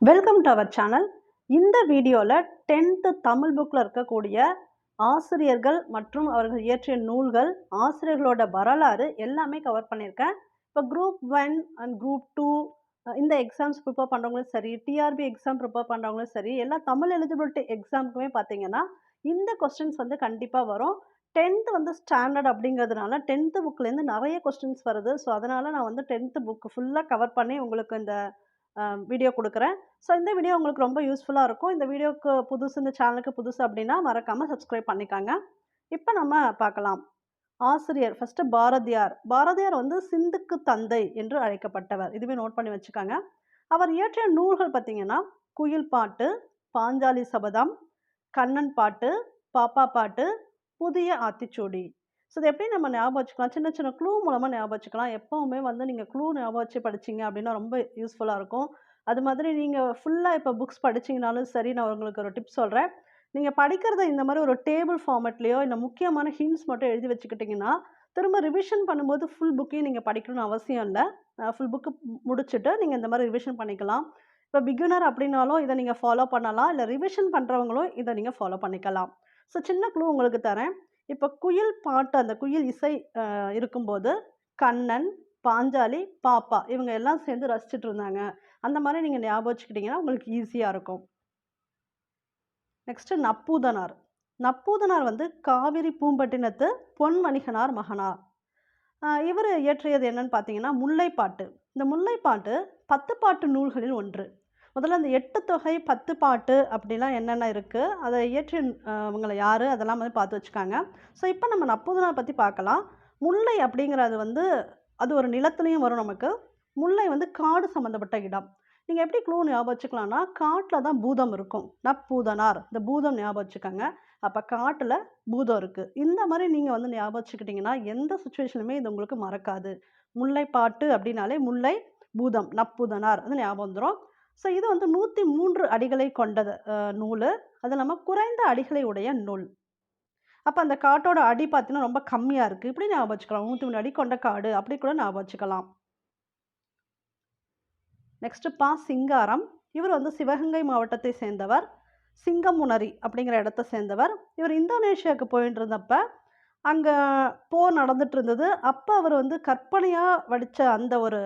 Welcome to our channel. இந்த வீடியோவில் 10th Tamil புக்கில் இருக்கக்கூடிய ஆசிரியர்கள் மற்றும் அவர்கள் இயற்றிய நூல்கள், ஆசிரியர்களோட வரலாறு எல்லாமே கவர் பண்ணியிருக்கேன். இப்போ குரூப் 1 அண்ட் குரூப் 2 இந்த எக்ஸாம்ஸ் ப்ரிப்பேர் பண்ணுறவங்களும் சரி, டிஆர்பி எக்ஸாம் ப்ரிப்பேர் பண்ணுறவங்களும் சரி, எல்லா தமிழ் எலிஜிபிலிட்டி எக்ஸாமுக்குமே பார்த்தீங்கன்னா இந்த கொஸ்டின்ஸ் வந்து கண்டிப்பாக வரும். 10th வந்து ஸ்டாண்டர்ட் அப்படிங்கிறதுனால 10th புக்லேருந்து நிறைய கொஸ்டின்ஸ் வருது. ஸோ அதனால் நான் வந்து 10th புக் ஃபுல்லாக கவர் பண்ணி உங்களுக்கு இந்த வீடியோ கொடுக்குறேன். ஸோ இந்த வீடியோ உங்களுக்கு ரொம்ப யூஸ்ஃபுல்லாக இருக்கும். இந்த வீடியோக்கு புதுசு, இந்த சேனலுக்கு புதுசு அப்படின்னா மறக்காமல் சப்ஸ்கிரைப் பண்ணிக்காங்க. இப்போ நம்ம பார்க்கலாம். ஆசிரியர் ஃபஸ்ட்டு பாரதியார். பாரதியார் வந்து சிந்துக்கு தந்தை என்று அழைக்கப்பட்டவர். இதுவே நோட் பண்ணி வச்சுக்காங்க. அவர் இயற்றிய நூல்கள் பார்த்தீங்கன்னா குயில் பாட்டு, பாஞ்சாலி சபதம், கண்ணன் பாட்டு, பாப்பா பாட்டு, புதிய ஆத்திச்சூடி. ஸோ இது எப்படி நம்ம ஞாபகம் வச்சுக்கலாம், சின்ன சின்ன க்ளூ மூலமாக ஞாபகம் வச்சுக்கலாம். எப்போவுமே வந்து நீங்கள் க்ளூ ஞாபகம் வச்சு படிச்சிங்க அப்படின்னா ரொம்ப யூஸ்ஃபுல்லாக இருக்கும். அது மாதிரி நீங்கள் ஃபுல்லாக இப்போ புக்ஸ் படிச்சிங்கனாலும் சரி, நான் உங்களுக்கு ஒரு டிப்ஸ் சொல்கிறேன். நீங்கள் படிக்கிறத இந்த மாதிரி ஒரு டேபிள் ஃபார்மேட்லேயோ இல்லை முக்கியமான ஹிண்ட்ஸ் மட்டும் எழுதி வச்சுக்கிட்டிங்கன்னா திரும்ப ரிவிஷன் பண்ணும்போது ஃபுல் புக்கையும் நீங்கள் படிக்கணும்னு அவசியம் இல்லை. ஃபுல் புக்கு முடிச்சுட்டு நீங்கள் இந்த மாதிரி ரிவிஷன் பண்ணிக்கலாம். இப்போ பிகினர் அப்படின்னாலும் இதை நீங்கள் ஃபாலோ பண்ணலாம், இல்லை ரிவிஷன் பண்ணுறவங்களும் இதை நீங்கள் ஃபாலோ பண்ணிக்கலாம். ஸோ சின்ன க்ளூ உங்களுக்கு தரேன். இப்போ குயில் பாட்டு, அந்த குயில் இசை இருக்கும்போது கண்ணன், பாஞ்சாலி, பாப்பா இவங்க எல்லாம் சேர்ந்து ரசிச்சுட்டு இருந்தாங்க. அந்த மாதிரி நீங்கள் ஞாபகம் வச்சுக்கிட்டிங்கன்னா உங்களுக்கு ஈஸியாக இருக்கும். நெக்ஸ்ட்டு நப்பூதனார். நப்பூதனார் வந்து காவிரி பூம்பட்டினத்து பொன்வணிகனார் மகனார். இவர் இயற்றியது என்னன்னு பார்த்தீங்கன்னா முல்லைப்பாட்டு. இந்த முல்லைப்பாட்டு 10 பாட்டு நூல்களில் ஒன்று. முதல்ல அந்த 8 தொகை 10 பாட்டு அப்படிலாம் என்னென்ன இருக்குது, அதை இயற்றிய இவங்களை யார், அதெல்லாம் வந்து பார்த்து வச்சுக்காங்க. ஸோ இப்போ நம்ம நப்பூதனார் பற்றி பார்க்கலாம். முல்லை அப்படிங்கிறது வந்து அது ஒரு நிலத்துலையும் வரும் நமக்கு. முல்லை வந்து காடு சம்மந்தப்பட்ட இடம். நீங்கள் எப்படி க்ளூ ஞாபகம் வச்சுக்கலாம்னா, காட்டில் தான் பூதம் இருக்கும். நப்பூதனார், இந்த பூதம் ஞாபகம் வச்சுக்கோங்க. அப்போ காட்டில் பூதம் இருக்குது. இந்த மாதிரி நீங்கள் வந்து ஞாபகம் வச்சுக்கிட்டிங்கன்னா எந்த சுச்சுவேஷனுமே இது உங்களுக்கு மறக்காது. முல்லைப்பாட்டு அப்படின்னாலே முல்லை, பூதம், நப்பூதனார் அது ஞாபகம் வந்துடும். ஸோ இது வந்து 103 அடிகளை கொண்டது நூல். அது இல்லாமல் குறைந்த அடிகளை உடைய நூல். அப்போ அந்த காட்டோட அடி பார்த்தீங்கன்னா ரொம்ப கம்மியாக இருக்குது. இப்படி ஞாபகம் வச்சுக்கலாம். 103 அடி கொண்ட காடு அப்படி கூட ஞாபகம் வச்சுக்கலாம். நெக்ஸ்ட்டு சிங்காரம். இவர் வந்து சிவகங்கை மாவட்டத்தை சேர்ந்தவர். சிங்கமுனரி அப்படிங்கிற இடத்த சேர்ந்தவர். இவர் இந்தோனேஷியாவுக்கு போயிட்டு இருந்தப்ப அங்கே போர் நடந்துட்டு இருந்தது. அப்போ அவர் வந்து கற்பனையாக வடித்த அந்த ஒரு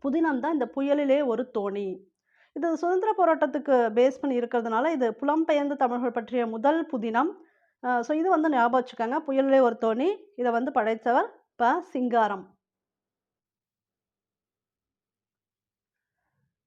புதினம் தான் இந்த புயலிலே ஒரு தோணி. இது சுதந்திர போராட்டத்துக்கு பேஸ் பண்ணி இருக்கிறதுனால இது புலம்பெயர்ந்த தமிழர்கள் பற்றிய முதல் புதினம். ஸோ இது வந்து ஞாபகம் வச்சுக்கோங்க. புயலிலே ஒரு தோணி, இதை வந்து படைத்தவர் சிங்காரம்.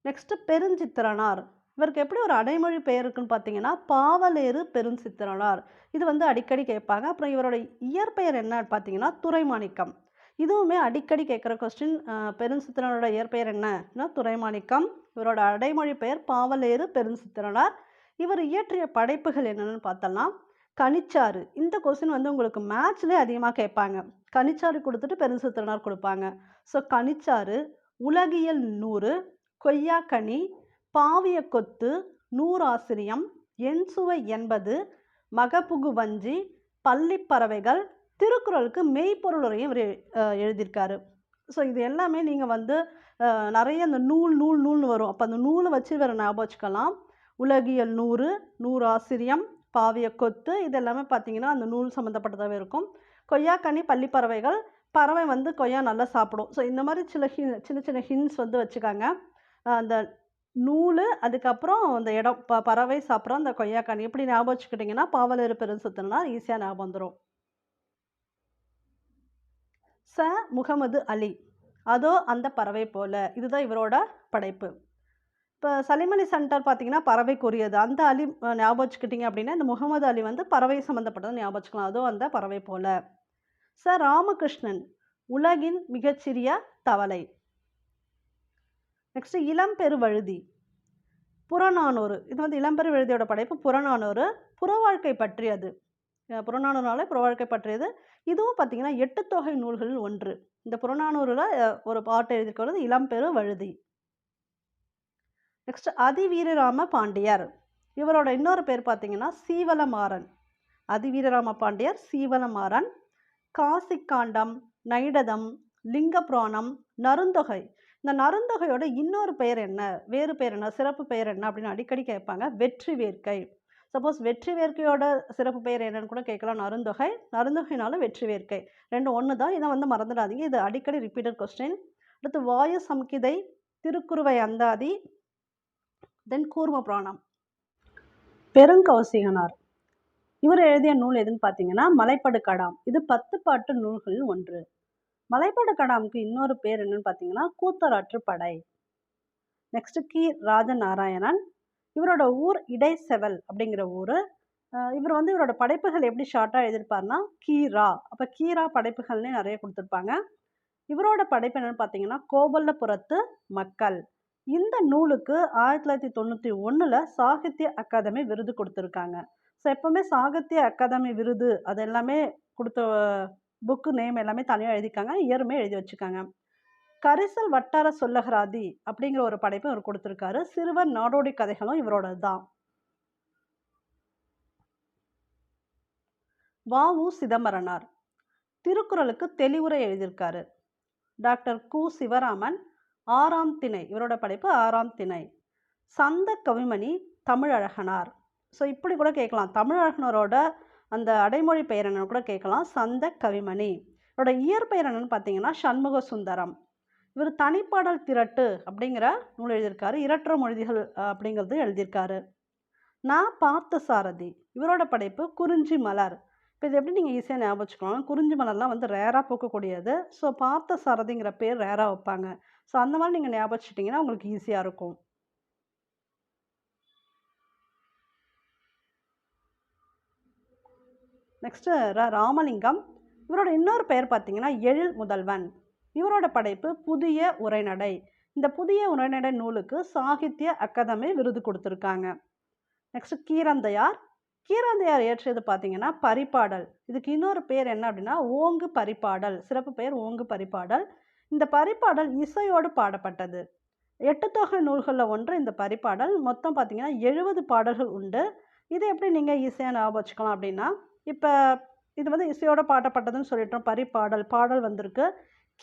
நெக்ஸ்ட்டு பெருஞ்சித்திரனார். இவருக்கு எப்படி ஒரு அடைமொழி பெயர் இருக்குன்னு பார்த்தீங்கன்னா பாவலேறு பெருஞ்சித்திரனார். இது வந்து அடிக்கடி கேட்பாங்க. அப்புறம் இவரோட இயற்பெயர் என்னன்னு பார்த்தீங்கன்னா துரைமாணிக்கம். இதுவுமே அடிக்கடி கேட்குற கொஸ்டின். பெருஞ்சித்திரனோட இயற்பெயர் என்னன்னா துரைமாணிக்கம். இவரோட அடைமொழி பெயர் பாவலேறு பெருஞ்சித்திரனார். இவர் இயற்றிய படைப்புகள் என்னென்னு பார்த்தோம்னா கனிச்சாறு. இந்த கொஸ்டின் வந்து உங்களுக்கு மேட்ச்லேயே அதிகமாக கேட்பாங்க. கனிச்சாறு கொடுத்துட்டு பெருஞ்சித்திரனார் கொடுப்பாங்க. ஸோ கனிச்சாறு, உலகியல் 100, கொய்யாக்கனி, பாவிய கொத்து, நூறாசிரியம், என்சுவை 80, மகப்புகு வஞ்சி, பள்ளிப்பறவைகள், திருக்குறளுக்கு மெய்ப்பொருள் உரையும் இவர் எழுதியிருக்காரு. ஸோ இது எல்லாமே நீங்கள் வந்து நிறைய அந்த நூல்னு வரும். அப்போ அந்த நூலை வச்சு இவரை ஞாபகம் வச்சுக்கலாம். உலகியல் 100, நூறாசிரியம், பாவிய கொத்து இது எல்லாமே பார்த்தீங்கன்னா அந்த நூல் சம்மந்தப்பட்டதாகவே இருக்கும். கொய்யாக்கனி, பள்ளிப்பறவைகள், பறவை வந்து கொய்யா நல்லா சாப்பிடும். ஸோ இந்த மாதிரி சின்ன சின்ன ஹிண்ட்ஸ் வந்து வச்சுக்காங்க. அந்த நூல், அதுக்கப்புறம் அந்த இடம், பறவை சாப்பிட்ற அந்த கொய்யாக்கனி எப்படி ஞாபகம் வச்சுக்கிட்டிங்கன்னா பாவலேறு பெருஞ்சித்திரனார் ஈஸியாக ஞாபகம் வந்துடும். முகமது அலி. அதோ அந்த பறவை போல, இதுதான் இவரோட படைப்பு. இப்போ சலிமலி சென்டர் பார்த்தீங்கன்னா பறவைக்குரியது. அந்த அலி ஞாபகம் வச்சுக்கிட்டிங்க அப்படின்னா இந்த முகமது அலி வந்து பறவை சம்மந்தப்பட்டது ஞாபகம் வச்சுக்கலாம். அதோ அந்த பறவை போல. ராமகிருஷ்ணன். உலகின் மிகச்சிறிய தவளை. நெக்ஸ்ட்டு இளம்பெருவழுதி. புறநானூறு. இது வந்து இளம்பெருவழுதியோட படைப்பு. புறநானூறு புற வாழ்க்கை பற்றியது. புறநானூறுனாலே புற வாழ்க்கை பற்றியது. இதுவும் பார்த்தீங்கன்னா 8 தொகை நூல்களில் ஒன்று. இந்த புறநானூறில் ஒரு பாட்டு எழுதியிருக்கிறது இளம்பெருவழுதி. நெக்ஸ்ட் அதிவீரராம பாண்டியர். இவரோட இன்னொரு பேர் பார்த்தீங்கன்னா சீவலமாறன். அதிவீரராம பாண்டியர், சீவலமாறன். காசிக்காண்டம், நைடதம், லிங்க புராணம், நருந்தொகை இந்த நருந்தொகையோட இன்னொரு பெயர் என்ன? வேறு பெயர் என்ன? சிறப்பு பெயர் என்ன? அப்படின்னு அடிக்கடி கேட்பாங்க. வெற்றி வேர்க்கை. சப்போஸ் வெற்றி வேர்க்கையோட சிறப்பு பெயர் என்னன்னு கூட கேட்கலாம். நருந்தொகை. நருந்தொகைனாலும் வெற்றி வேர்க்கை. 2 ஒண்ணு தான். இத வந்து மறந்துடாதீங்க. இது அடிக்கடி ரிப்பீட்டட் கொஸ்டின். அடுத்து வாயு சம்கிதை, திருக்குறுவை அந்தாதி, தென் கூர்ம புராணம். பெருங்கௌசிகனார். இவர் எழுதிய நூல் எதுன்னு பார்த்தீங்கன்னா, மலைப்படுகடாம். இது 10 பாட்டு நூல்களில் ஒன்று. மலைப்படுகடாமுக்கு இன்னொரு பேர் என்னன்னு பார்த்தீங்கன்னா, கூத்தராற்று படை. நெக்ஸ்ட் ராஜநாராயணன். இவரோட ஊர் இடைச்செவல் அப்படிங்கிற ஊரு. இவர் வந்து இவரோட படைப்புகள் எப்படி ஷார்ட்டா எழுதியிருப்பாருன்னா, கீரா. அப்ப கீரா படைப்புகள்னே நிறைய குடுத்துருப்பாங்க. இவரோட படைப்பு என்னன்னு பார்த்தீங்கன்னா, கோபல்லபுரத்து மக்கள். இந்த நூலுக்கு 1991ல சாகித்ய அகாதமி விருது குடுத்துருக்காங்க. ஸோ எப்பவுமே சாகித்ய அகாதமி விருது அது எல்லாமே குடுத்த புக்கு நேம் எல்லாமே தனியா எழுதியிருக்காங்க. இயருமே எழுதி வச்சுருக்காங்க. கரிசல் வட்டார சொல்லகராதி அப்படிங்கிற ஒரு படைப்பு இவர் குடுத்துருக்காரு. சிறுவர் நாடோடி கதைகளும் இவரோடது தான். வ.உ. சிதம்பரனார். திருக்குறளுக்கு தெளிவுரை எழுதியிருக்காரு. டாக்டர் கு. சிவராமன். 6ஆம் திணை. இவரோட படைப்பு 6ஆம் திணை. சந்த கவிமணி தமிழழகனார். ஸோ இப்படி கூட கேட்கலாம். தமிழழகனாரோட அந்த அடைமொழி பெயர் என்னன்னு கூட கேட்கலாம். சந்த கவிமணி. இவரோட இயற்பெயர் என்னன்னு பார்த்தீங்கன்னா, சண்முக சுந்தரம். இவர் தனிப்பாடல் திரட்டு அப்படிங்கிற நூல் எழுதியிருக்காரு. இரற்ற மொழிகள் அப்படிங்கிறது எழுதியிருக்காரு. பார்த்தசாரதி. இவரோட படைப்பு குறிஞ்சி மலர். இப்போ இது எப்படி நீங்கள் ஈஸியாக ஞாபகம் வச்சுக்கலாம். குறிஞ்சி மலர்லாம் வந்து ரேராக பூக்கக்கூடியது. ஸோ பார்த்தசாரதிங்கிற பேர் ரேராக வைப்பாங்க. ஸோ அந்த மாதிரி நீங்கள் ஞாபகம் வச்சுட்டிங்கன்னா உங்களுக்கு ஈஸியாக இருக்கும். நெக்ஸ்ட்டு ராமலிங்கம். இவரோட இன்னொரு பெயர் பார்த்தீங்கன்னா, எழில் முதல்வன். இவரோட படைப்பு புதிய உரைநடை. இந்த புதிய உரைநடை நூலுக்கு சாகித்ய அகாதமி விருது கொடுத்துருக்காங்க. நெக்ஸ்ட் கீரந்தையார். கீரந்தையார் இயற்றியது பார்த்தீங்கன்னா, பரிபாடல். இதுக்கு இன்னொரு பேர் என்ன அப்படின்னா, ஓங்கு பரிபாடல். சிறப்பு பெயர் ஓங்கு பரிபாடல். இந்த பரிபாடல் இசையோடு பாடப்பட்டது. 8 தொகை நூல்களில் ஒன்று இந்த பரிபாடல். மொத்தம் பார்த்தீங்கன்னா 70 பாடல்கள் உண்டு. இது எப்படி நீங்கள் ஈஸியாக ஞாபகம் வச்சுக்கலாம் அப்படின்னா, இப்போ இது வந்து இசையோட பாடப்பட்டதுன்னு சொல்லிட்டோம். பரிபாடல் பாடல் வந்திருக்கு.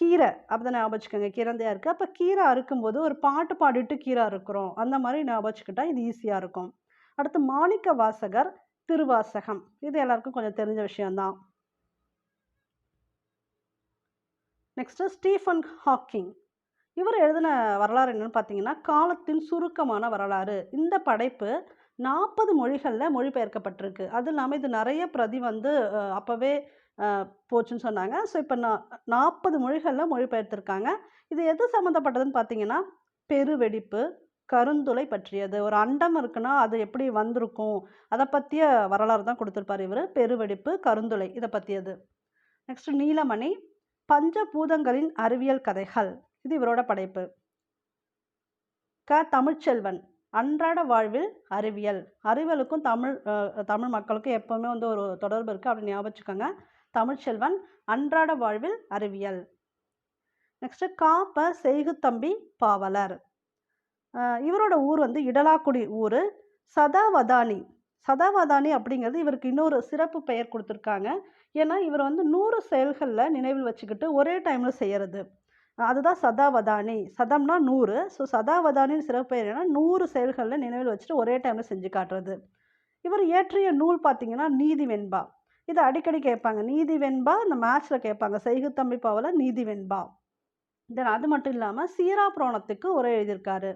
கீரை அப்படிதான் ஞாபகம் வச்சுக்கோங்க. கீரந்தையா இருக்குது. அப்போ கீரை அறுக்கும்போது ஒரு பாட்டு பாடிட்டு கீரை அறுக்கிறோம். அந்த மாதிரி ஞாபகம் வச்சுக்கிட்டா இது ஈஸியாக இருக்கும். அடுத்து மாணிக்க வாசகர் திருவாசகம். இது எல்லாருக்கும் கொஞ்சம் தெரிஞ்ச விஷயம்தான். Next Stephen Hawking. இவர் எழுதின வரலாறு என்னன்னு பார்த்தீங்கன்னா, காலத்தின் சுருக்கமான வரலாறு. இந்த படைப்பு 40 மொழிகளில் மொழிபெயர்க்கப்பட்டிருக்கு. அது இல்லாமல் இது நிறைய பிரதி வந்து அப்போவே போச்சுன்னு சொன்னாங்க. ஸோ இப்போ 40 மொழிகளில் மொழிபெயர்த்திருக்காங்க. இது எது சம்மந்தப்பட்டதுன்னு பார்த்தீங்கன்னா, பெருவெடிப்பு, கருந்துளை பற்றியது. ஒரு அண்டம் இருக்குன்னா அது எப்படி வந்திருக்கும், அதை பற்றிய வரலாறு தான் கொடுத்துருப்பார் இவர். பெருவெடிப்பு, கருந்துளை இதை பற்றியது. நெக்ஸ்ட் நீலமணி. பஞ்சபூதங்களின் அறிவியல் கதைகள். இது இவரோட படைப்பு. தமிழ்ச்செல்வன். அன்றாட வாழ்வில் அறிவியல். அறிவியலுக்கும் தமிழ் மக்களுக்கும் எப்பவுமே வந்து ஒரு தொடர்பு இருக்குது அப்படின்னு ஞாபகம் வச்சுக்கோங்க. தமிழ்ச்செல்வன் அன்றாட வாழ்வில் அறிவியல். நெக்ஸ்ட் செய்குத்தம்பி பாவலர். இவரோட ஊர் வந்து இடலாக்குடி ஊர். சதாவதானி. சதாவதானி அப்படிங்கிறது இவருக்கு இன்னொரு சிறப்பு பெயர் கொடுத்துருக்காங்க. ஏன்னா இவர் வந்து 100 செயல்களில் நினைவில் வச்சுக்கிட்டு ஒரே டைமில் செய்கிறது. அதுதான் சதாவதானி. சதம்னா 100. ஸோ சதாவதானின்னு சிறப்பு பெயர் என்னன்னா 100 செயல்களில் நினைவில் வச்சுட்டு ஒரே டைமில் செஞ்சு காட்டுறது. இவர் இயற்றிய நூல் பார்த்தீங்கன்னா, நீதி வெண்பா. இதை அடிக்கடி கேட்பாங்க. நீதி வெண்பா இந்த மேட்ச்சில் கேட்பாங்க. செய்குத்தம்பி பாவலர் நீதி வெண்பா. தென் அது மட்டும் இல்லாமல் சீரா புராணத்துக்கு உரை எழுதியிருக்காரு.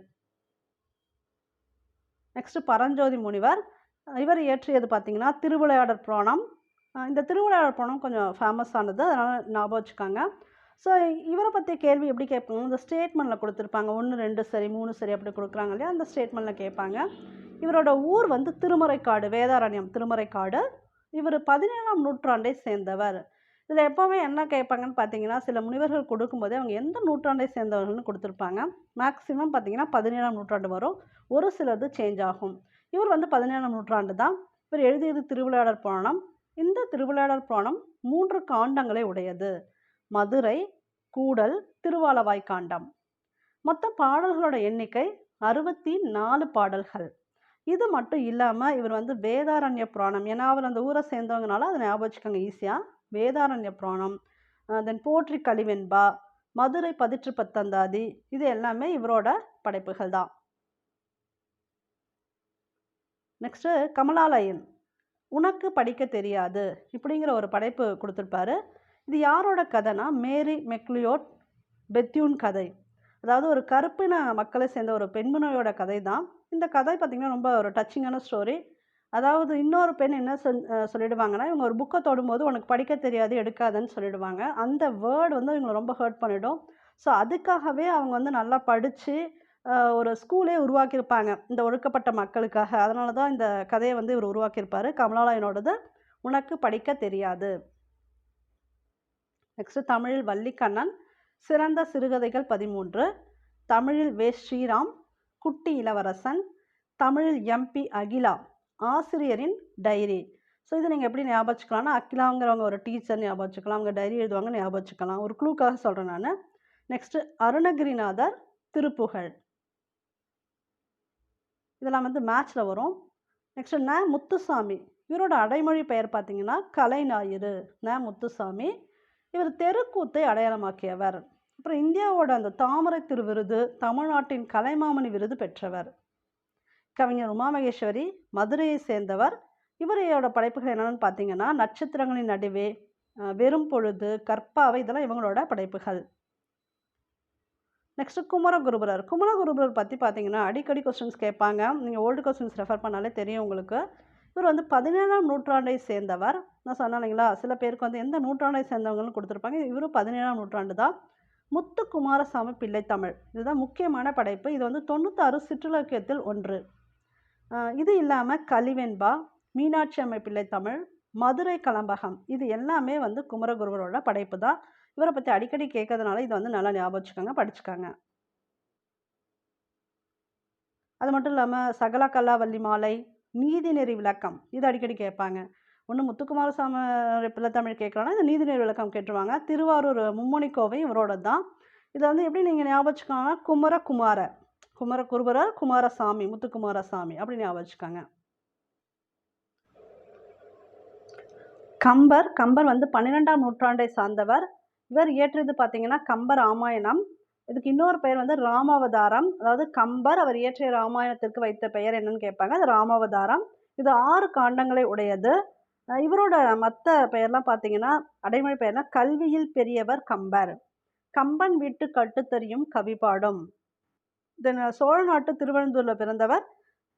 நெக்ஸ்ட் பரஞ்சோதி முனிவர். இவர் இயற்றியது பார்த்தீங்கன்னா, திருவிளையாடற் புராணம். இந்த திருவிளையாடற் புராணம் கொஞ்சம் ஃபேமஸானது. அதனால் ஞாபகம் வச்சுக்காங்க. ஸோ இவரை பற்றிய கேள்வி எப்படி கேட்பாங்க, இந்த ஸ்டேட்மெண்ட்டில் கொடுத்துருப்பாங்க. 1 2 சரி 3 சரி அப்படி கொடுக்குறாங்க இல்லையா, அந்த ஸ்டேட்மெண்ட்டில் கேட்பாங்க. இவரோட ஊர் வந்து திருமறைக்காடு, வேதாரண்யம் திருமறைக்காடு. இவர் 17ஆம் நூற்றாண்டை சேர்ந்தவர். இதில் எப்போவுமே என்ன கேட்பாங்கன்னு பார்த்தீங்கன்னா, சில முனிவர்கள் கொடுக்கும்போதே அவங்க எந்த நூற்றாண்டை சேர்ந்தவர்கள்னு கொடுத்துருப்பாங்க. மேக்ஸிமம் பார்த்தீங்கன்னா 17ஆம் நூற்றாண்டு வரும். ஒரு சிலது சேஞ்ச் ஆகும். இவர் வந்து 17ஆம் நூற்றாண்டு தான். இவர் எழுதியது திருவிளையாடற் புராணம். இந்த திருவிளையாடற் புராணம் 3 காண்டங்களை உடையது. மதுரை, கூடல், திருவாலவாய் காண்டம். மொத்த பாடல்களோட எண்ணிக்கை 64 பாடல்கள். இது மட்டும் இல்லாமல் இவர் வந்து வேதாரண்ய புராணம், ஏன்னா அவர் அந்த ஊரை சேர்ந்தவங்கனால அதை ஞாபகம் வச்சுக்கோங்க ஈஸியாக. வேதாரண்ய புராணம், தென் போற்றி கலிவெண்பா, மதுரை பதிற்று பத்தந்தாதி, இது எல்லாமே இவரோட படைப்புகள் தான். நெக்ஸ்ட்டு கமலாலயன், உனக்கு படிக்க தெரியாது இப்படிங்கிற ஒரு படைப்பு கொடுத்துருப்பாரு. இது யாரோட கதைனா மேரி மெக்லியோட் பெத்யூன் கதை. அதாவது ஒரு கருப்பின மக்களை சேர்ந்த ஒரு பெண்மணியோட கதை தான். இந்த கதை பார்த்திங்கன்னா ரொம்ப ஒரு டச்சிங்கான ஸ்டோரி. அதாவது இன்னொரு பெண் என்ன சொல்லிடுவாங்கன்னா, இவங்க ஒரு புக்கை தொடும்போது உனக்கு படிக்க தெரியாது எடுக்காதன்னு சொல்லிடுவாங்க. அந்த வேர்டு வந்து இவங்களை ரொம்ப ஹர்ட் பண்ணிடும். ஸோ அதுக்காகவே அவங்க வந்து நல்லா படித்து ஒரு ஸ்கூலே உருவாக்கியிருப்பாங்க இந்த ஒடுக்கப்பட்ட மக்களுக்காக. அதனால தான் இந்த கதையை வந்து இவர் உருவாக்கியிருப்பார். கமலாலயனோடது உனக்கு படிக்க தெரியாது. நெக்ஸ்ட்டு தமிழில் வள்ளிக்கண்ணன், சிறந்த சிறுகதைகள் 13, தமிழில் வே ஸ்ரீராம், குட்டி இளவரசன், தமிழில் எம்பி அகிலா, ஆசிரியரின் டைரி. ஸோ இதை நீங்கள் எப்படி ஞாபகம் வச்சுக்கலாம்னா, அகிலாங்கிறவங்க ஒரு டீச்சர் ஞாபகம் வச்சுக்கலாம், அவங்க டைரி எழுதுவாங்க ஞாபகம் வச்சுக்கலாம். ஒரு க்ளூக்காக சொல்கிறேன் நான். நெக்ஸ்ட்டு அருணகிரிநாதர் திருப்புகழ், இதெல்லாம் வந்து மேட்ச்சில் வரும். நெக்ஸ்ட்டு ந முத்துசாமி, இவரோட அடைமொழி பெயர் பார்த்தீங்கன்னா கலைஞாயிறு. ந முத்துசாமி, இவர் தெருக்கூத்தை அடையாளமாக்கியவர். அப்புறம் இந்தியாவோட அந்த தாமரை திரு விருது, தமிழ்நாட்டின் கலைமாமணி விருது பெற்றவர். கவிஞர் உமா மகேஸ்வரி, மதுரையை சேர்ந்தவர். இவரோட படைப்புகள் என்னென்னு பார்த்தீங்கன்னா நட்சத்திரங்களின் நடுவே, வெறும் பொழுது, கற்பாவை, இதெல்லாம் இவங்களோட படைப்புகள். நெக்ஸ்ட்டு குமரகுருபரர். குமரகுருபரர் பற்றி பார்த்தீங்கன்னா அடிக்கடி கொஸ்டின்ஸ் கேட்பாங்க. நீங்கள் ஓல்டு கொஸ்டின்ஸ் ரெஃபர் பண்ணாலே தெரியும் உங்களுக்கு. இவர் வந்து 17ஆம் நூற்றாண்டை சேர்ந்தவர். நான் சொன்னேன் இல்லைங்களா, சில பேருக்கு வந்து எந்த நூற்றாண்டை சேர்ந்தவங்கன்னு கொடுத்துருப்பாங்க. இவரும் 17ஆம் நூற்றாண்டு தான். முத்து குமாரசாமி பிள்ளை தமிழ், இதுதான் முக்கியமான படைப்பு. இது வந்து 96 சிற்றிலக்கியத்தில் ஒன்று. இது இல்லாமல் கலிவெண்பா, மீனாட்சி அம்மை பிள்ளை தமிழ், மதுரை கலம்பகம், இது எல்லாமே வந்து குமரகுருபரோட படைப்பு தான். இவரை பற்றி அடிக்கடி கேட்கறதுனால இதை வந்து நல்லா ஞாபகம் வச்சுக்கோங்க, படிச்சுக்காங்க. அது மட்டும் இல்லாமல் சகல கலாவல்லி மாலை, நீதிநெறி விளக்கம், இது அடிக்கடி கேட்பாங்க. ஒன்று முத்துக்குமாரசாமி பிள்ளை தமிழ் கேட்குறாங்கன்னா இந்த நீதிநெறி விளக்கம் கேட்டுருவாங்க. திருவாரூர் மும்மணிக்கோவை இவரோட தான். இதை வந்து எப்படி நீங்கள் ஞாபகம் வச்சுக்கோங்கன்னா குமரகுருபரர், குமாரசாமி, முத்துக்குமாரசாமி அப்படி ஞாபகம் வச்சுக்கோங்க. கம்பர் வந்து 12ஆம் நூற்றாண்டை சார்ந்தவர். இவர் இயற்றியது பார்த்தீங்கன்னா கம்ப ராமாயணம். இதுக்கு இன்னொரு பெயர் வந்து ராமாவதாரம். அதாவது கம்பர் அவர் இயற்றிய ராமாயணத்திற்கு வைத்த பெயர் என்னன்னு கேட்பாங்க. அது ராமாவதாரம். இது 6 காண்டங்களை உடையது. இவரோட மற்ற பெயர்லாம் பார்த்தீங்கன்னா அடைமொழி பெயர்லாம் கல்வியில் பெரியவர் கம்பர், கம்பன் வீட்டு கட்டுத்தறியும் கவிபாடும். தென் சோழ நாட்டு திருவனந்தூரில் பிறந்தவர்.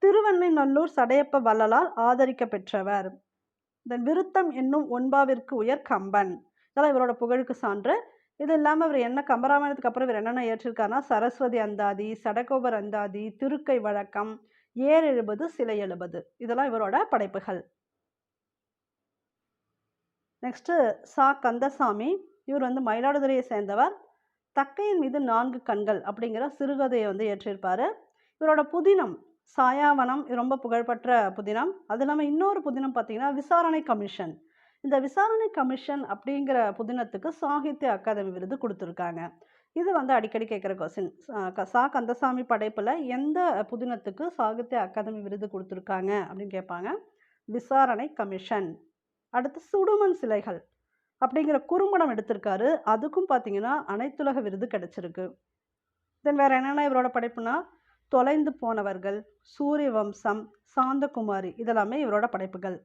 திருவெண்ணைநல்லூர் சடையப்ப வள்ளலால் ஆதரிக்க பெற்றவர். தென் விருத்தம் என்னும் ஒன்பாவிற்கு உயர் கம்பன், இதெல்லாம் இவரோட புகழுக்கு சான்று. இது இல்லாமல் இவர் என்ன கம்பராமாயணத்துக்கு அப்புறம் இவர் என்னென்ன இயற்றிருக்காருன்னா சரஸ்வதி அந்தாதி, சடகோபர் அந்தாதி, திருக்கை வழக்கம், ஏர் 70, சிலை 70, இதெல்லாம் இவரோட படைப்புகள். நெக்ஸ்ட்டு சா கந்தசாமி, இவர் வந்து மயிலாடுதுறையை சேர்ந்தவர். தக்கையின் மீது 4 கண்கள் அப்படிங்கிற சிறுகதையை வந்து இயற்றியிருப்பார். இவரோட புதினம் சாயாவனம், ரொம்ப புகழ்பெற்ற புதினம். அது இல்லாமல் இன்னொரு புதினம் பார்த்தீங்கன்னா விசாரணை கமிஷன். இந்த விசாரணை கமிஷன் அப்படிங்கிற புதினத்துக்கு சாகித்ய அகாதமி விருது கொடுத்துருக்காங்க. இது வந்து அடிக்கடி கேட்குற கொஸ்டின். சா கந்தசாமி படைப்பில் எந்த புதினத்துக்கு சாகித்ய அகாதமி விருது கொடுத்துருக்காங்க அப்படின்னு கேட்பாங்க. விசாரணை கமிஷன். அடுத்து சுடுமண் சிலைகள் அப்படிங்கிற குறும்படம் எடுத்திருக்காரு. அதுக்கும் பார்த்தீங்கன்னா அனைத்துலக விருது கிடைச்சிருக்கு. தென் வேறு என்னென்ன இவரோட படைப்புனா தொலைந்து போனவர்கள், சூரிய வம்சம், சாந்தகுமாரி, இதெல்லாமே இவரோட படைப்புகள்.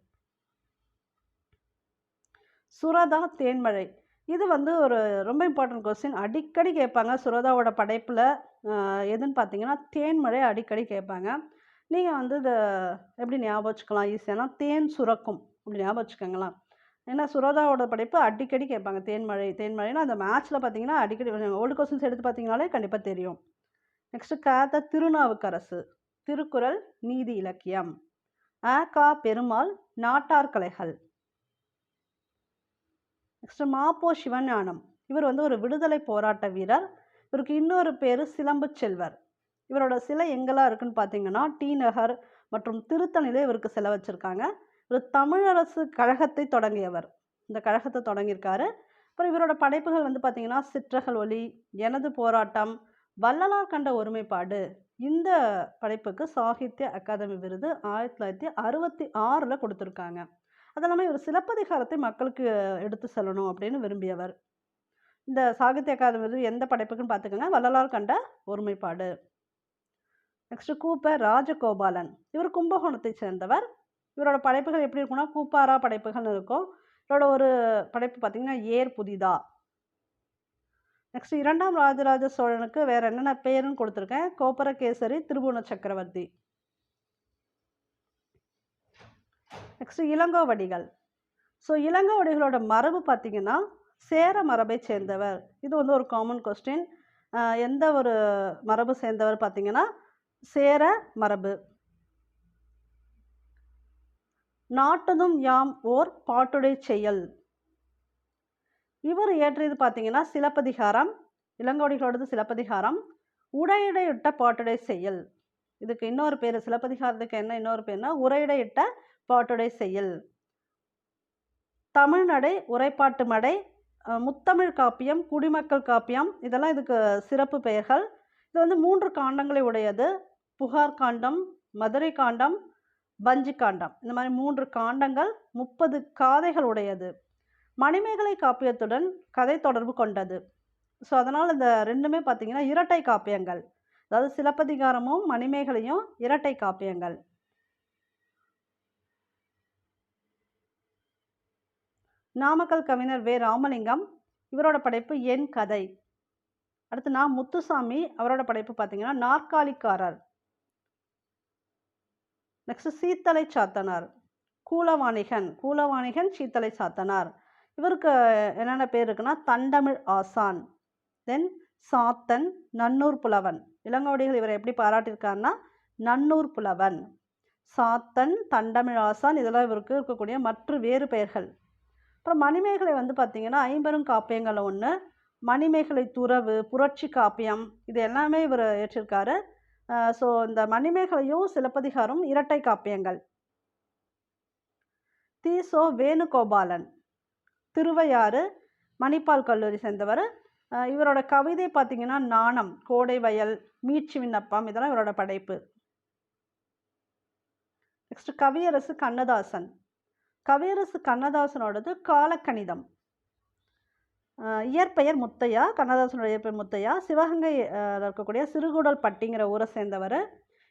சுரதா தேன்மழை, இது வந்து ஒரு ரொம்ப இம்பார்ட்டன்ட் கொஸ்டின். அடிக்கடி கேட்பாங்க. சுரதாவோட படைப்பில் எதுன்னு பார்த்தீங்கன்னா தேன்மழை அடிக்கடி கேட்பாங்க. நீங்கள் வந்து இதை எப்படி ஞாபகம் வச்சுக்கலாம் ஈஸியானா தேன் சுரக்கும் அப்படி ஞாபகம் வச்சுக்கோங்களா. ஏன்னா சுரதாவோட படைப்பு அடிக்கடி கேட்பாங்க. தேன்மழைன்னா அந்த மேட்ச்சில் பார்த்தீங்கன்னா அடிக்கடி ஓல்டு கொஸ்டின்ஸ் எடுத்து பார்த்தீங்கனாலே கண்டிப்பாக தெரியும். நெக்ஸ்ட்டு காத்த திருநாவுக்கரசு, திருக்குறள், நீதி இலக்கியம். கா பெருமாள், நாட்டார் கலைகள். நெக்ஸ்ட் மாப்போ சிவஞானம், இவர் வந்து ஒரு விடுதலை போராட்ட வீரர். இவருக்கு இன்னொரு பேர் சிலம்பு செல்வர். இவரோட சிலை எங்கெல்லாம் இருக்குன்னு பார்த்தீங்கன்னா டி நகர் மற்றும் திருத்தணிலே இவருக்கு சிலை வச்சுருக்காங்க. இவர் தமிழரசு கழகத்தை தொடங்கியவர். இந்த கழகத்தை தொடங்கியிருக்காரு. அப்புறம் இவரோட படைப்புகள் வந்து பார்த்தீங்கன்னா சிற்றகல் ஒலி, எனது போராட்டம், வள்ளலார் கண்ட ஒருமைப்பாடு. இந்த படைப்புக்கு சாகித்ய அகாதமி விருது 1966 கொடுத்துருக்காங்க. அது இல்லாமல் இவர் சிலப்பதிகாரத்தை மக்களுக்கு எடுத்து செல்லணும் அப்படின்னு விரும்பியவர். இந்த சாகித்ய அகாதமி விருது எந்த படைப்புக்குன்னு பார்த்துக்கோங்க. வள்ளலார் கண்ட ஒருமைப்பாடு. நெக்ஸ்ட் கூப்ப ராஜகோபாலன். இவர் கும்பகோணத்தை சேர்ந்தவர். இவரோட படைப்புகள் எப்படி இருக்கும்னா கூப்பாரா படைப்புகள்னு இருக்கும். இவரோட ஒரு படைப்பு பார்த்தீங்கன்னா ஏர் புதிதா. நெக்ஸ்ட் 2ஆம் ராஜராஜ சோழனுக்கு வேற என்னென்ன பேருன்னு கொடுத்துருக்கேன். கோப்பரகேசரி, திருபுவன சக்கரவர்த்தி. நெக்ஸ்ட் இளங்கோவடிகள். ஸோ இளங்கோவடிகளோட மரபு பார்த்தீங்கன்னா சேர மரபை சேர்ந்தவர். இது வந்து ஒரு காமன் கொஸ்டின். எந்த ஒரு மரபு சேர்ந்தவர் பார்த்தீங்கன்னா சேர மரபு. நாட்டதும் யாம் ஓர் பாட்டுடை செயல். இவர் இயற்றியது பார்த்தீங்கன்னா சிலப்பதிகாரம். இளங்கோவடிகளோடது சிலப்பதிகாரம். உரையிடையிட்ட பாட்டுடை செயல். இதுக்கு இன்னொரு பேர், சிலப்பதிகாரத்துக்கு என்ன இன்னொரு பேர்னா உரையிடையிட்ட பாட்டுடை செயல். தமிழ்நடை, உரைப்பாட்டு மடை, முத்தமிழ் காப்பியம், குடிமக்கள் காப்பியம், இதெல்லாம் இதுக்கு சிறப்பு பெயர்கள். இது வந்து 3 காண்டங்களை உடையது. புகார் காண்டம், மதுரை காண்டம், வஞ்சி காண்டம். இந்த மாதிரி 3 காண்டங்கள் 30 காதைகள் உடையது. மணிமேகலை காப்பியத்துடன் கதை தொடர்பு கொண்டது. ஸோ அதனால் இந்த ரெண்டுமே பார்த்தீங்கன்னா இரட்டை காப்பியங்கள். அதாவது சிலப்பதிகாரமும் மணிமேகலையும் இரட்டை காப்பியங்கள். நாமக்கல் கவிஞர் வே. ராமலிங்கம். இவரோட படைப்பு என் கதை. அடுத்து நான் முத்துசாமி. அவரோட படைப்பு பார்த்தீங்கன்னா நாற்காலிக்காரர். நெக்ஸ்ட் சீத்தலை சாத்தனார். கூலவாணிகன் சீத்தலை சாத்தனார். இவருக்கு என்னென்ன பேர் இருக்குன்னா தண்டமிழ் ஆசான், தென் சாத்தன், நன்னூர் புலவன். இளங்கோவடிகள் இவரை எப்படி பாராட்டியிருக்காருன்னா நன்னூர் புலவன், சாத்தன், தண்டமிழ் ஆசான், இதெல்லாம் இவருக்கு இருக்கக்கூடிய மற்ற வேறு பெயர்கள். அப்புறம் மணிமேகலை வந்து பார்த்தீங்கன்னா 50 காப்பியங்கள் ஒன்று. மணிமேகலை துறவு, புரட்சி காப்பியம், இது எல்லாமே இவர் ஏற்றிருக்காரு. ஸோ இந்த மணிமேகலையும் சிலப்பதிகாரம் இரட்டை காப்பியங்கள். தீசோ வேணுகோபாலன். திருவையாறு மணிப்பால் கல்லூரி சேர்ந்தவர். இவரோட கவிதை பார்த்தீங்கன்னா நாணம், கோடை வயல், மீட்சி விண்ணப்பம், இதெல்லாம் இவரோட படைப்பு. நெக்ஸ்ட் கவியரசு கண்ணதாசன். கவியரசு கண்ணதாசனோடது காலக்கணிதம். இயற்பெயர் முத்தையா. கண்ணதாசனோட இயற்பெயர் முத்தையா. சிவகங்கை இருக்கக்கூடிய சிறுகூடல் பட்டிங்கிற ஊரை சேர்ந்தவர்.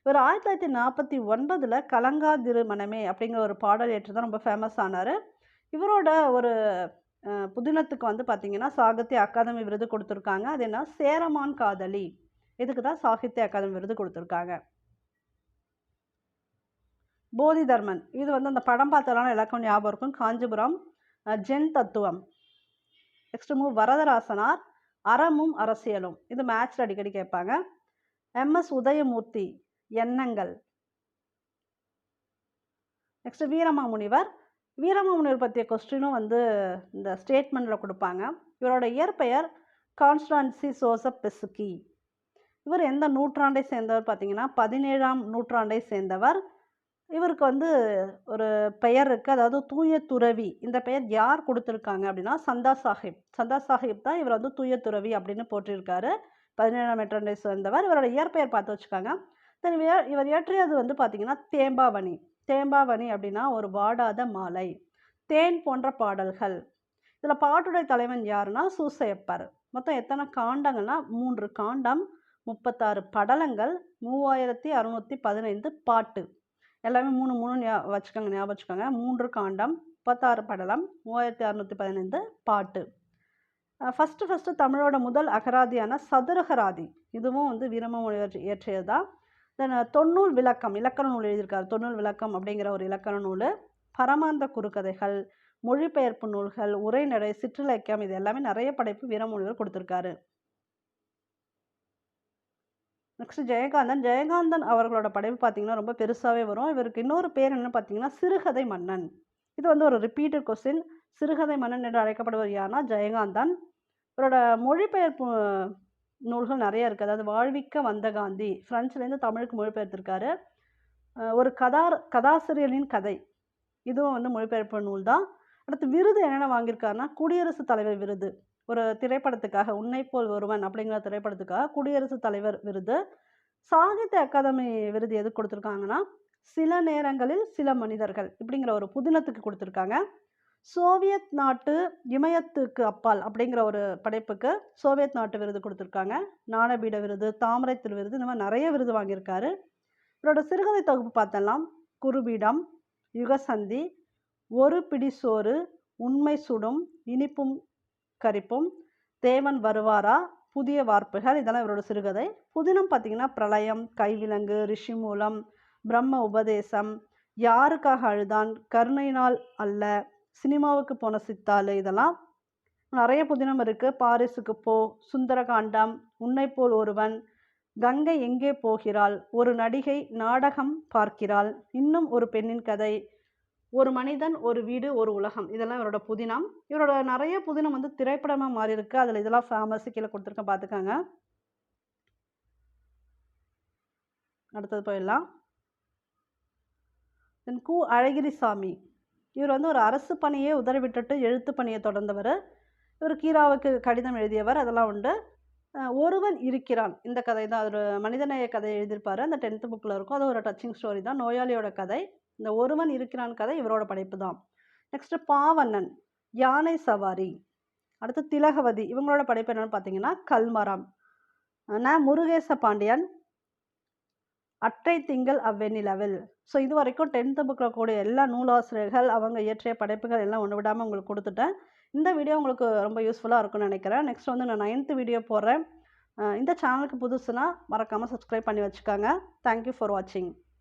இவர் 1949 கலங்காதிரு மனமே அப்படிங்கிற ஒரு பாடல் ஏற்று தான் ரொம்ப ஃபேமஸ் ஆனார். இவரோட ஒரு புதினத்துக்கு வந்து பார்த்தீங்கன்னா சாகித்ய அகாதமி விருது கொடுத்துருக்காங்க. அது என்ன, சேரமான் காதலி. இதுக்கு தான் சாகித்ய அகாதமி விருது கொடுத்துருக்காங்க. போதி தர்மன். இது வந்து அந்த படம் பார்த்ததான எல்லாருக்கும் ஞாபகம் இருக்கும். காஞ்சிபுரம், ஜென் தத்துவம். நெக்ஸ்ட் வரதராசனார், அறமும் அரசியலும். இது மேட்ச்ல அடிக்கடி கேட்பாங்க. MS உதயமூர்த்தி, எண்ணங்கள். நெக்ஸ்ட் வீரமாமுனிவர். வீரமாமுனிவர் பற்றிய கொஸ்டினும் வந்து இந்த ஸ்டேட்மெண்ட்டில் கொடுப்பாங்க. இவரோட இயற்பெயர் கான்ஸ்டான்சி சோசப் பெசுக்கி. இவர் எந்த நூற்றாண்டை சேர்ந்தவர் பார்த்தீங்கன்னா 17ஆம் நூற்றாண்டை சேர்ந்தவர். இவருக்கு வந்து ஒரு பெயர் இருக்குது, அதாவது தூய துறவி. இந்த பெயர் யார் கொடுத்துருக்காங்க அப்படின்னா சந்தா சாஹிப். சந்தா சாஹிப் தான் இவர் வந்து தூய துறவி அப்படின்னு போட்டிருக்காரு. 17ஆம் நூற்றாண்டை சேர்ந்தவர். இவரோட இயற்பெயர் பார்த்து வச்சுக்காங்க. தென் இவர் இயற்றியது வந்து பார்த்தீங்கன்னா தேம்பாவணி. தேம்பாவணி அப்படின்னா ஒரு வாடாத மாலை, தேன் போன்ற பாடல்கள். இதில் பாட்டுடை தலைவன் யாருன்னா சூசையப்பர். மொத்தம் எத்தனை காண்டங்கள்னா 3 காண்டம், 36 படலங்கள், 3615 பாட்டு. எல்லாமே 3 வச்சுக்கோங்க, ஞாபகம் வச்சுக்கோங்க. 3 காண்டம், 36 படலம், 3615 பாட்டு. ஃபஸ்ட்டு தமிழோட முதல் அகராதியான சதுரகராதி, இதுவும் வந்து வீரமாமுனிவர் இயற்றியது தான். தென் தொன்னூல் விளக்கம், இலக்கண நூல் எழுதியிருக்காரு. தொன்னூல் விளக்கம் அப்படிங்கிற ஒரு இலக்கண நூல். பரமாந்த குறுக்கதைகள், மொழிபெயர்ப்பு நூல்கள், உரைநடை, சிற்றிலக்கியம், இது எல்லாமே நிறைய படைப்பு வீரமாமுனிவர் கொடுத்துருக்காரு. நெக்ஸ்ட் ஜெயகாந்தன். ஜெயகாந்தன் அவர்களோட படைப்பு பார்த்தீங்கன்னா ரொம்ப பெருசாகவே வரும். இவருக்கு இன்னொரு பேர் என்னன்னு பார்த்தீங்கன்னா சிறுகதை மன்னன். இது வந்து ஒரு ரிப்பீட்டட் கொஸ்டின். சிறுகதை மன்னன் என்று அழைக்கப்படுவர் யாருன்னா ஜெயகாந்தன். இவரோட மொழிபெயர்ப்பு நூல்கள் நிறைய இருக்குது. அதாவது வாழ்விக்க வந்த காந்தி, ஃப்ரெஞ்சுலேருந்து தமிழுக்கு மொழிபெயர்த்திருக்காரு. ஒரு கதாசிரியரின் கதை, இதுவும் வந்து மொழிபெயர்ப்பு நூல் தான். அடுத்து விருது என்னென்ன வாங்கியிருக்காருன்னா குடியரசுத் தலைவர் விருது. ஒரு திரைப்படத்துக்காக, உன்னை போல் ஒருவன் அப்படிங்கிற திரைப்படத்துக்காக குடியரசுத் தலைவர் விருது. சாகித்ய அகாதமி விருது எதுக்கு கொடுத்துருக்காங்கன்னா சில நேரங்களில் சில மனிதர்கள் இப்படிங்கிற ஒரு புதினத்துக்கு கொடுத்துருக்காங்க. சோவியத் நாட்டு இமயத்துக்கு அப்பால் அப்படிங்கிற ஒரு படைப்புக்கு சோவியத் நாட்டு விருது கொடுத்துருக்காங்க. ஞானபீட விருது, தாமரைத்திரு விருது, இந்த மாதிரி நிறைய விருது வாங்கியிருக்காரு. இவரோட சிறுகதை தொகுப்பு பார்த்தலாம். குருபீடம், யுகசந்தி, ஒரு பிடி சோறு, உண்மை சுடும், இனிப்பும் கரிப்பும், தேவன் வருவாரா, புதிய வார்ப்புகள், இதெல்லாம் இவரோட சிறுகதை. புதினம் பார்த்தீங்கன்னா பிரளயம், கைவிலங்கு, ரிஷிமூலம், பிரம்ம உபதேசம், யாருக்காக அழுதான், கருணையினால் அல்ல, சினிமாவுக்கு போன சித்தாளு, இதெல்லாம் நிறைய புதினம் இருக்கு. பாரிஸுக்கு போ, சுந்தரகாண்டம், உன்னை போல் ஒருவன், கங்கை எங்கே போகிறாள், ஒரு நடிகை நாடகம் பார்க்கிறாள், இன்னும் ஒரு பெண்ணின் கதை, ஒரு மனிதன், ஒரு வீடு, ஒரு உலகம், இதெல்லாம் இவரோட புதினம். இவரோட நிறைய புதினம் வந்து திரைப்படமாக மாறி இருக்கு. அதில் இதெல்லாம் ஃபேமஸ், கீழே கொடுத்துருக்கேன், பார்த்துக்கோங்க. அடுத்தது போயிடலாம். தென் கு அழகிரிசாமி, இவர் வந்து ஒரு அரசு பணியை உதறிவிட்டுட்டு எழுத்து பணியை தொடர்ந்தவர். இவர் கீராவுக்கு கடிதம் எழுதியவர், அதெல்லாம் உண்டு. ஒருவன் இருக்கிறான், இந்த கதை தான் ஒரு மனிதநேய கதை எழுதியிருப்பாரு. அந்த 10th புக்கில் இருக்கும். அது ஒரு டச்சிங் ஸ்டோரி தான், நோயாளியோட கதை. இந்த ஒருவன் இருக்கிறான் கதை இவரோட படைப்பு தான். நெக்ஸ்ட் பாவண்ணன், யானை சவாரி. அடுத்து திலகவதி, இவங்களோட படைப்பு என்னன்னு பார்த்தீங்கன்னா கல்மரம். முருகேச பாண்டியன், அற்றை திங்கள் அவ்வெண்ணிலவில். ஸோ இது வரைக்கும் 10th புக்கில் கூடிய எல்லா நூலாசிரியர்கள் அவங்க இயற்றிய படைப்புகள் எல்லாம் ஒன்று விடாமல் உங்களுக்கு கொடுத்துட்டேன். இந்த வீடியோ உங்களுக்கு ரொம்ப யூஸ்ஃபுல்லாக இருக்கும்னு நினைக்கிறேன். நெக்ஸ்ட் வந்து நான் 9th வீடியோ போடுறேன். இந்த சேனலுக்கு புதுசுனா மறக்காமல் சப்ஸ்கிரைப் பண்ணி வச்சுக்கோங்க. தேங்க்யூ ஃபார் வாட்சிங்.